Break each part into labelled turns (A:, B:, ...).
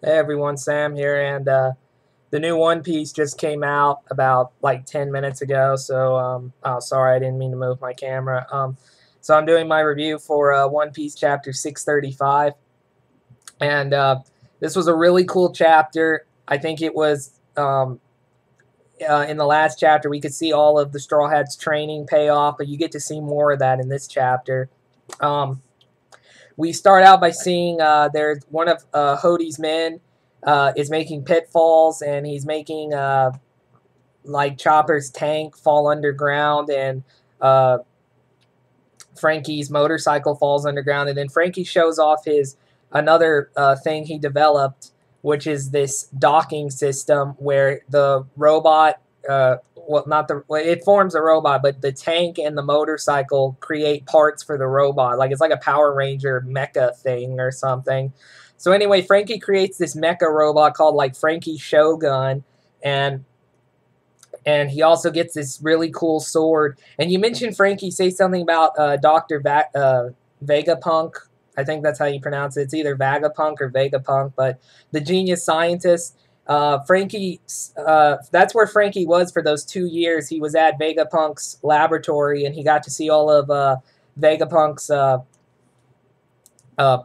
A: Hey everyone, Sam here, and the new One Piece just came out about like 10 minutes ago. So, oh, sorry, I didn't mean to move my camera. So I'm doing my review for One Piece chapter 635, and this was a really cool chapter. I think it was in the last chapter we could see all of the Straw Hats training pay off, but you get to see more of that in this chapter. Um, we start out by seeing there's one of Hodi's men is making pitfalls, and he's making like Chopper's tank fall underground, and uh, Frankie's motorcycle falls underground, and then Frankie shows off his another thing he developed, which is this docking system where the robot, well, not the, well, it forms a robot, but the tank and the motorcycle create parts for the robot. Like it's like a Power Ranger mecha thing or something. So anyway, Frankie creates this mecha robot called like Frankie Shogun, and he also gets this really cool sword. And you mentioned Frankie say something about Doctor Vegapunk. I think that's how you pronounce it. It's either Vagapunk or Vegapunk, but the genius scientist. Frankie, that's where Frankie was for those 2 years. He was at Vegapunk's laboratory, and he got to see all of Vegapunk's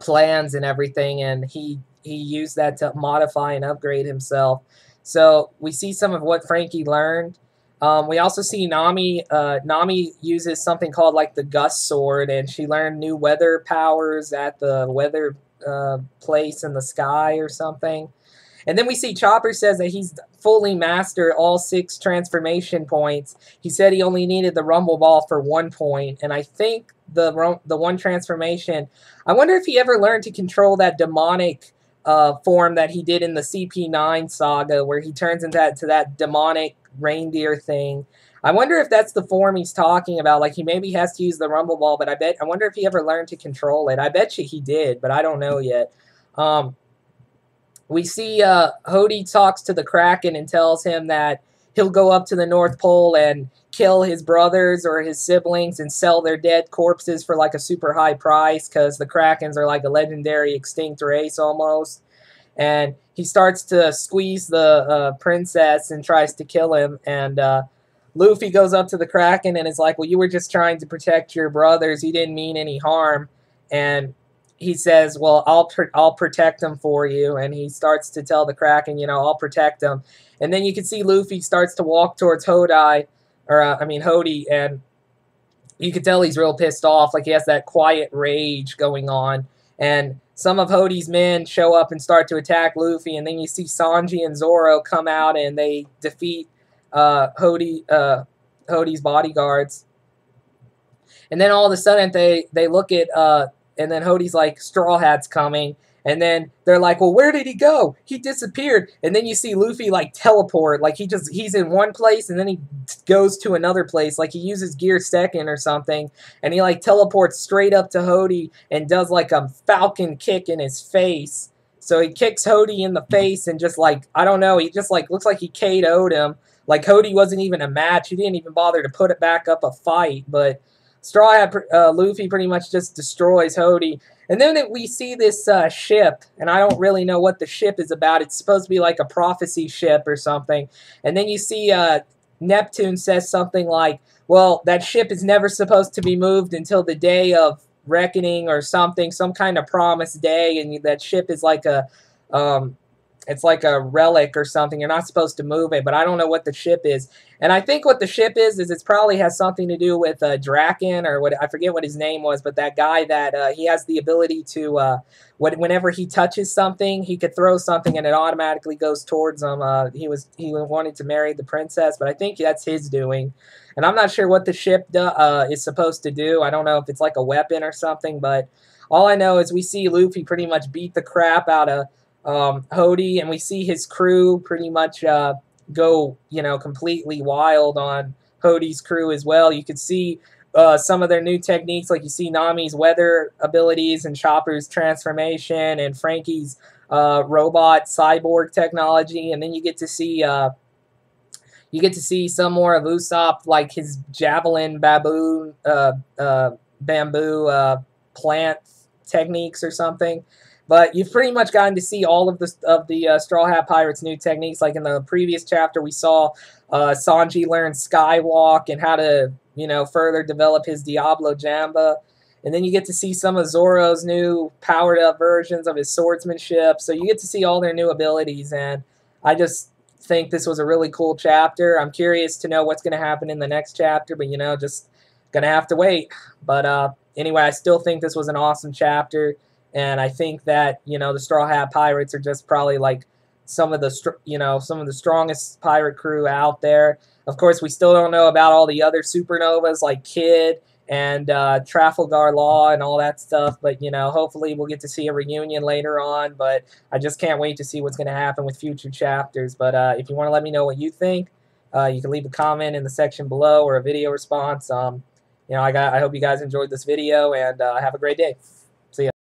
A: plans and everything, and he used that to modify and upgrade himself. So we see some of what Frankie learned. We also see Nami. Nami uses something called like the Gust Sword, and she learned new weather powers at the weather place in the sky or something. And then we see Chopper says that he's fully mastered all 6 transformation points. He said he only needed the Rumble Ball for 1 point, and I think the one transformation, I wonder if he ever learned to control that demonic form that he did in the CP9 saga, where he turns into that demonic reindeer thing. I wonder if that's the form he's talking about. Like he maybe has to use the Rumble Ball, but I wonder if he ever learned to control it. I bet you he did, but I don't know yet. We see Hodi talks to the Kraken and tells him that he'll go up to the North Pole and kill his brothers or his siblings and sell their dead corpses for like a super high price, because the Krakens are like a legendary extinct race almost. And he starts to squeeze the princess and tries to kill him. And Luffy goes up to the Kraken and is like, well, you were just trying to protect your brothers. You didn't mean any harm. And he says, well, I'll protect them for you. And he starts to tell the Kraken, you know, I'll protect them. And then you can see Luffy starts to walk towards Hodi, Hodi, and you can tell he's real pissed off. Like he has that quiet rage going on. And some of Hodi's men show up and start to attack Luffy. And then you see Sanji and Zoro come out and they defeat Hodi's bodyguards. And then all of a sudden they look at and then Hodi's like, Straw Hat's coming. And then they're like, well, where did he go? He disappeared. And then you see Luffy like teleport. Like he's in one place and then he goes to another place. Like he uses Gear Second or something. And he like teleports straight up to Hodi and does like a falcon kick in his face. So he kicks Hodi in the face and just like, I don't know, he just like looks like he KO'd him. Like Hodi wasn't even a match. He didn't even bother to put it back up a fight. But Straw Hat Luffy pretty much just destroys Hodi. And then we see this ship, and I don't really know what the ship is about. It's supposed to be like a prophecy ship or something. And then you see Neptune says something like, well, that ship is never supposed to be moved until the day of reckoning or something, some kind of promised day, and that ship is like a it's like a relic or something. You're not supposed to move it, but I don't know what the ship is. And I think what the ship is it probably has something to do with Draken, or what, I forget what his name was, but that guy that he has the ability to, whenever he touches something, he could throw something and it automatically goes towards him. He wanted to marry the princess, but I think that's his doing. And I'm not sure what the ship is supposed to do. I don't know if it's like a weapon or something, but all I know is we see Luffy pretty much beat the crap out of Hodi, and we see his crew pretty much go, you know, completely wild on Hodi's crew as well. You could see some of their new techniques, like you see Nami's weather abilities and Chopper's transformation and Frankie's robot cyborg technology, and then you get to see some more of Usopp, like his javelin bamboo plant techniques or something. But you've pretty much gotten to see all of the Straw Hat Pirates' new techniques. Like in the previous chapter, we saw Sanji learn Skywalk and how to, further develop his Diablo Jamba. And then you get to see some of Zoro's new powered-up versions of his swordsmanship. So you get to see all their new abilities, and I just think this was a really cool chapter. I'm curious to know what's going to happen in the next chapter, but, just going to have to wait. But anyway, I still think this was an awesome chapter. And I think that the Straw Hat Pirates are just probably like some of the strongest pirate crew out there. Of course, we still don't know about all the other supernovas like Kid and Trafalgar Law and all that stuff. But hopefully we'll get to see a reunion later on. But I just can't wait to see what's going to happen with future chapters. But if you want to let me know what you think, you can leave a comment in the section below or a video response. I hope you guys enjoyed this video, and have a great day.